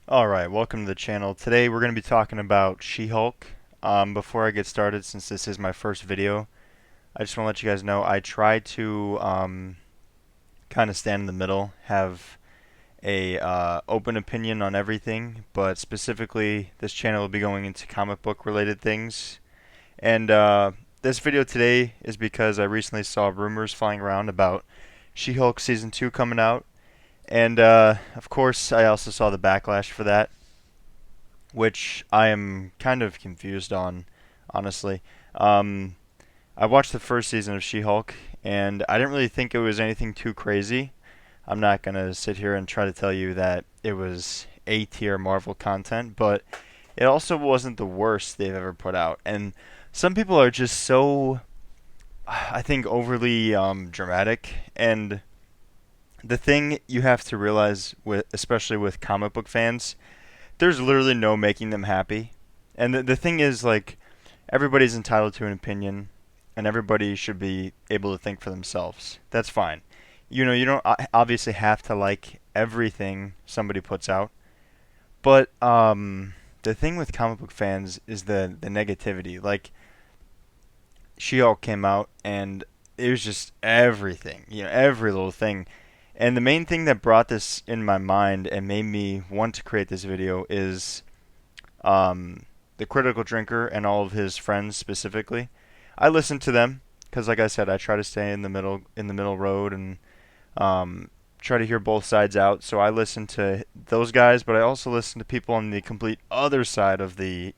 Alright, welcome to the channel. Today we're going to be talking about She-Hulk. Before I get started, since this is my first video, I just want to let you guys know I try to kind of stand in the middle, have a open opinion on everything, but specifically this channel will be going into comic book related things. And this video today is because I recently saw rumors flying around about She-Hulk Season 2 coming out. And of course, I also saw the backlash for that, which I am kind of confused on, honestly. Um, I watched the first season of She-Hulk, and I didn't really think it was anything too crazy. I'm not gonna sit here and try to tell you that it was A tier Marvel content, but it also wasn't the worst they've ever put out. And some people are just so, I think, overly dramatic. And the thing you have to realize, with especially with comic book fans, there's literally no making them happy. And the thing is, like, everybody's entitled to an opinion, and everybody should be able to think for themselves. That's fine. You don't obviously have to like everything somebody puts out, but the thing with comic book fans is the negativity. Like, She-Hulk came out, and it was just everything, every little thing. And the main thing that brought this in my mind and made me want to create this video is um, the Critical Drinker and all of his friends specifically. I listen to them because, like I said, I try to stay in the middle road, and try to hear both sides out. So I listen to those guys, but I also listen to people on the complete other side of the,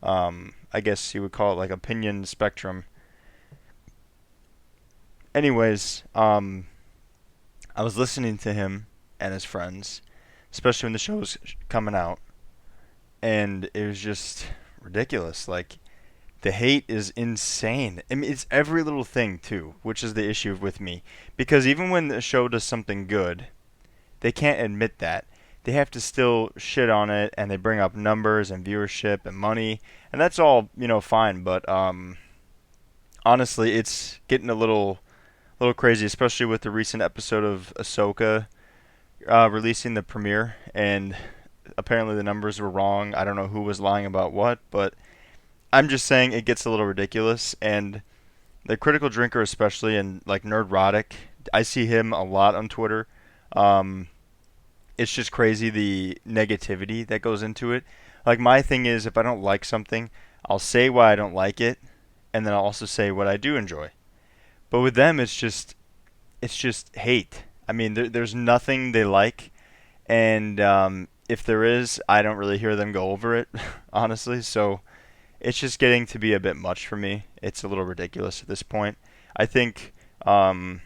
I guess you would call it like opinion spectrum. Anyways, I was listening to him and his friends, especially when the show was coming out, and it was just ridiculous. Like, the hate is insane. I mean, it's every little thing too, which is the issue with me. Because even when the show does something good, they can't admit that. They have to still shit on it, and they bring up numbers and viewership and money, and that's all fine. But honestly, it's getting a little crazy, especially with the recent episode of Ahsoka releasing the premiere, and apparently the numbers were wrong. I don't know who was lying about what, but I'm just saying it gets a little ridiculous. And the Critical Drinker, especially, and like Nerdrotic, I see him a lot on Twitter. Um, it's just crazy the negativity that goes into it. Like, my thing is, if I don't like something, I'll say why I don't like it, and then I'll also say what I do enjoy. But with them, it's just hate. I mean, there's nothing they like, and if there is, I don't really hear them go over it, honestly. So it's just getting to be a bit much for me. It's a little ridiculous at this point. I think um,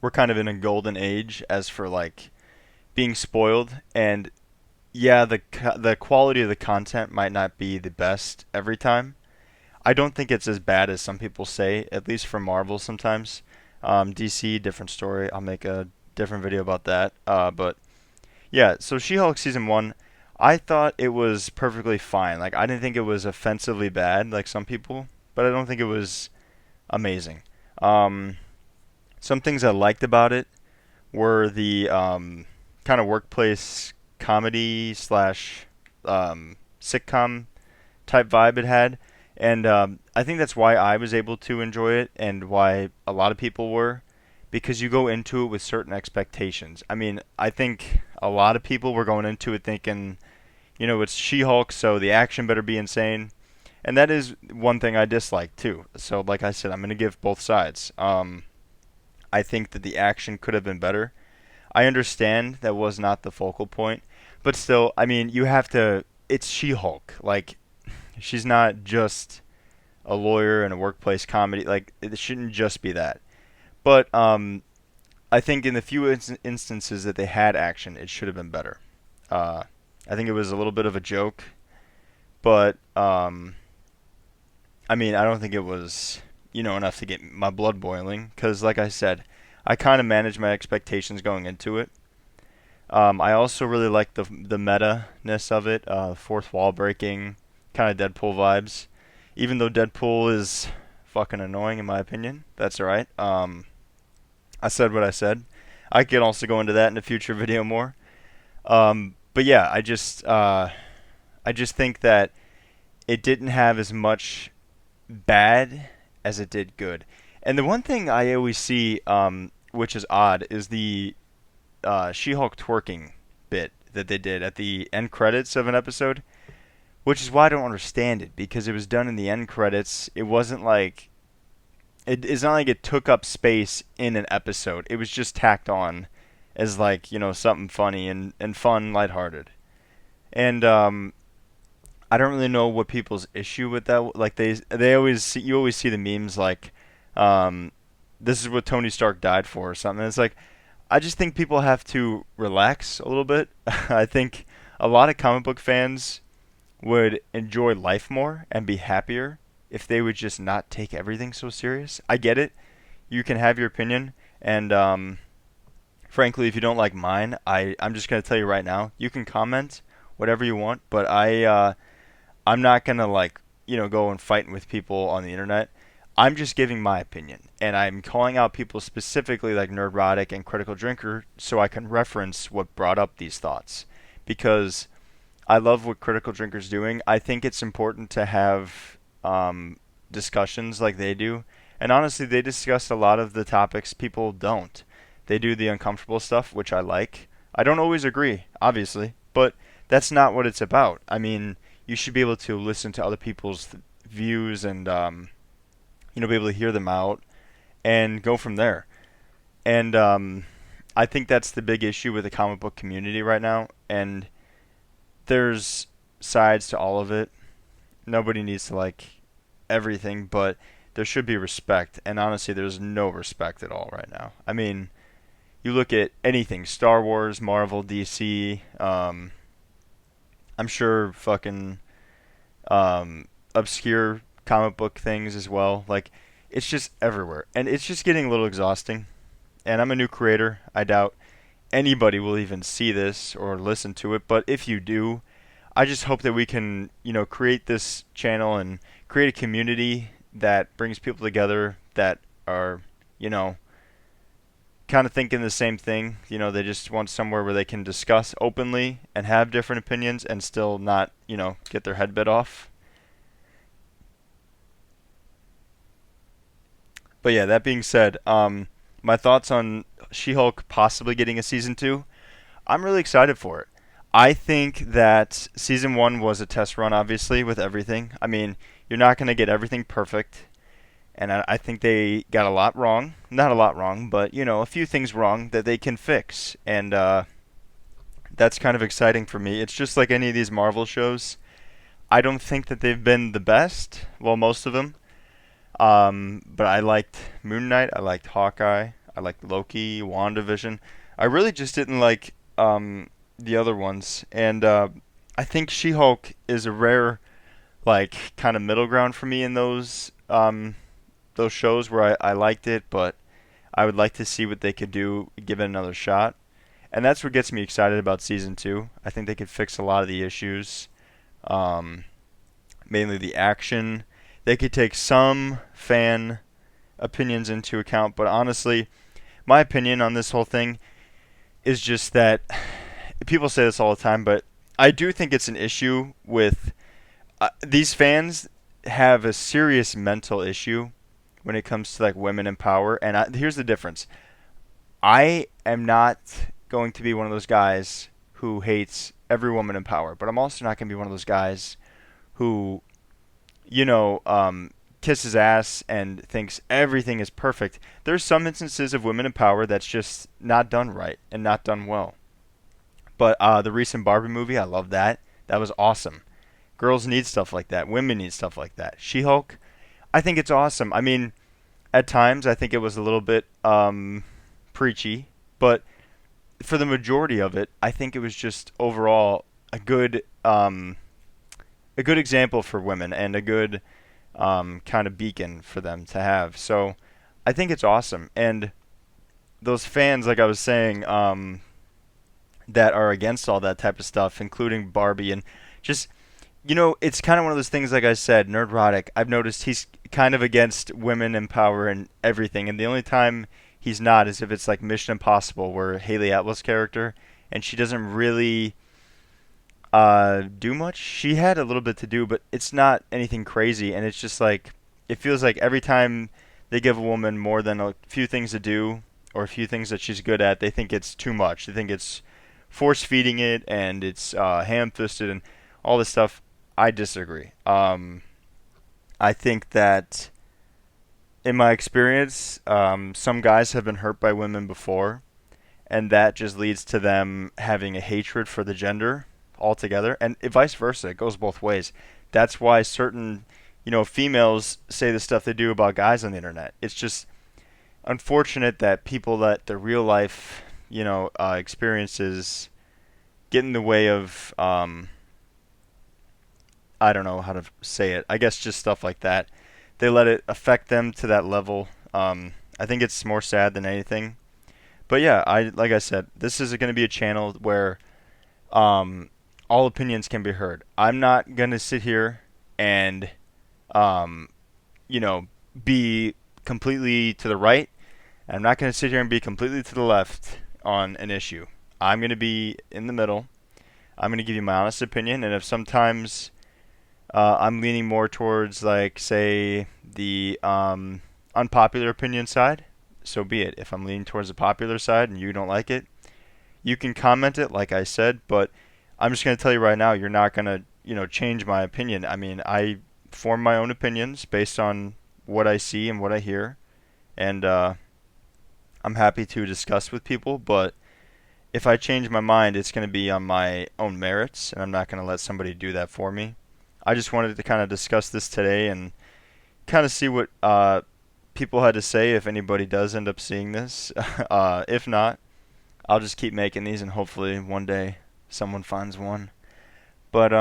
we're kind of in a golden age as for like being spoiled, and yeah, the quality of the content might not be the best every time. I don't think it's as bad as some people say, at least for Marvel sometimes. DC, different story. I'll make a different video about that. But yeah, so She-Hulk season one, I thought it was perfectly fine. Like, I didn't think it was offensively bad like some people, but I don't think it was amazing. Um, some things I liked about it were the kind of workplace comedy slash sitcom type vibe it had, and I think that's why I was able to enjoy it, and why a lot of people were, because you go into it with certain expectations. I mean, I think a lot of people were going into it thinking, it's She-Hulk, so the action better be insane, and that is one thing I dislike too. So, like I said, I'm going to give both sides. I think that the action could have been better. I understand that was not the focal point, but still, I mean, you have to. It's She-Hulk. Like, she's not just a lawyer in a workplace comedy. Like, it shouldn't just be that. But I think in the few instances that they had action, it should have been better. Uh, I think it was a little bit of a joke, but I mean, I don't think it was enough to get my blood boiling. Because, like I said, I kind of managed my expectations going into it. I also really like the meta ness of it, fourth wall breaking, kind of Deadpool vibes. Even though Deadpool is fucking annoying in my opinion, that's alright. I said what I said. I can also go into that in a future video more. but yeah, I just think that it didn't have as much bad as it did good. And the one thing I always see, which is odd, is the She-Hulk twerking bit that they did at the end credits of an episode, which is why I don't understand it because it was done in the end credits. It wasn't like it's not like it took up space in an episode. It was just tacked on as like something funny and fun, lighthearted. And I don't really know what people's issue with that. Like they always you always see the memes like, um, this is what Tony Stark died for or something. It's like I just think people have to relax a little bit. I think a lot of comic book fans would enjoy life more and be happier if they would just not take everything so serious. I get it. You can have your opinion, and frankly, if you don't like mine, I'm just gonna tell you right now. You can comment whatever you want, but I'm not gonna like go and fight with people on the internet. I'm just giving my opinion, and I'm calling out people specifically like Nerdrotic and Critical Drinker, so I can reference what brought up these thoughts, because I love what Critical Drinker's doing. I think it's important to have discussions like they do, and honestly, they discuss a lot of the topics people don't. They do the uncomfortable stuff, which I like. I don't always agree, obviously, but that's not what it's about. I mean, you should be able to listen to other people's views and be able to hear them out and go from there. And I think that's the big issue with the comic book community right now. And there's sides to all of it. Nobody needs to like everything, but there should be respect. And honestly, there's no respect at all right now. I mean, you look at anything Star Wars, Marvel, DC, I'm sure fucking obscure comic book things as well. Like, it's just everywhere. And it's just getting a little exhausting. And I'm a new creator. I doubt anybody will even see this or listen to it. But if you do, I just hope that we can, create this channel and create a community that brings people together that are, you know, kind of thinking the same thing. They just want somewhere where they can discuss openly and have different opinions and still not, get their head bit off. But yeah, that being said, my thoughts on She-Hulk possibly getting a season two. I'm really excited for it. I think that season one was a test run, obviously, with everything. I mean, you're not going to get everything perfect, and I think they got a lot wrong. Not a lot wrong, but a few things wrong that they can fix, and that's kind of exciting for me. It's just like any of these Marvel shows. I don't think that they've been the best. Well, most of them. But I liked Moon Knight. I liked Hawkeye. I liked Loki, WandaVision. I really just didn't like the other ones. And I think She-Hulk is a rare, like, kind of middle ground for me in those shows where I liked it, but I would like to see what they could do, give it another shot. And that's what gets me excited about season two. I think they could fix a lot of the issues, um, mainly the action. They could take some fan opinions into account, but honestly, my opinion on this whole thing is just that people say this all the time, but I do think it's an issue with these fans have a serious mental issue when it comes to like women in power. And here's the difference: I am not going to be one of those guys who hates every woman in power, but I'm also not going to be one of those guys who kisses ass and thinks everything is perfect. There's some instances of women in power that's just not done right and not done well. But the recent Barbie movie, I love that. That was awesome. Girls need stuff like that. Women need stuff like that. She-Hulk, I think it's awesome. I mean, at times I think it was a little bit preachy, but for the majority of it, I think it was just overall a good example for women and a good kind of beacon for them to have. So I think it's awesome. And those fans, like I was saying, that are against all that type of stuff, including Barbie, and just it's kind of one of those things. Like I said, Nerdrotic. I've noticed he's kind of against women in power and everything, and the only time he's not is if it's like Mission Impossible, where Haley Atwell's character, and she doesn't really do much. She had a little bit to do, but it's not anything crazy, and it's just like it feels like every time they give a woman more than a few things to do or a few things that she's good at, they think it's too much. They think it's force feeding it and it's ham fisted and all this stuff. I disagree. I think that in my experience, some guys have been hurt by women before, and that just leads to them having a hatred for the gender altogether, and vice versa. It goes both ways. That's why certain, females say the stuff they do about guys on the internet. It's just unfortunate that people let their real life, experiences get in the way of, I don't know how to say it. I guess just stuff like that. They let it affect them to that level. I think it's more sad than anything. But yeah, like I said, this is going to be a channel where um, all opinions can be heard. I'm not going to sit here and um, you know be completely to the right. I'm not going to sit here and be completely to the left on an issue. I'm going to be in the middle. I'm going to give you my honest opinion, and if sometimes I'm leaning more towards, like, say, the unpopular opinion side, so be it. If I'm leaning towards the popular side and you don't like it, you can comment it, like I said, but I'm just going to tell you right now, you're not going to, change my opinion. I mean, I form my own opinions based on what I see and what I hear, and I'm happy to discuss with people, but if I change my mind, it's going to be on my own merits, and I'm not going to let somebody do that for me. I just wanted to kind of discuss this today and kind of see what people had to say if anybody does end up seeing this. If not, I'll just keep making these and hopefully one day someone finds one. But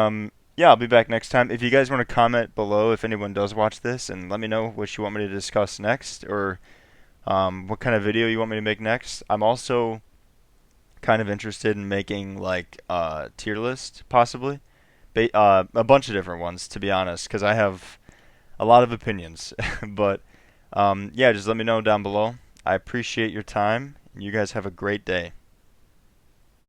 yeah, I'll be back next time. If you guys want to comment below if anyone does watch this and let me know what you want me to discuss next or what kind of video you want me to make next. I'm also kind of interested in making like a tier list possibly. A bunch of different ones to be honest because I have a lot of opinions. But yeah, just let me know down below. I appreciate your time. You guys have a great day.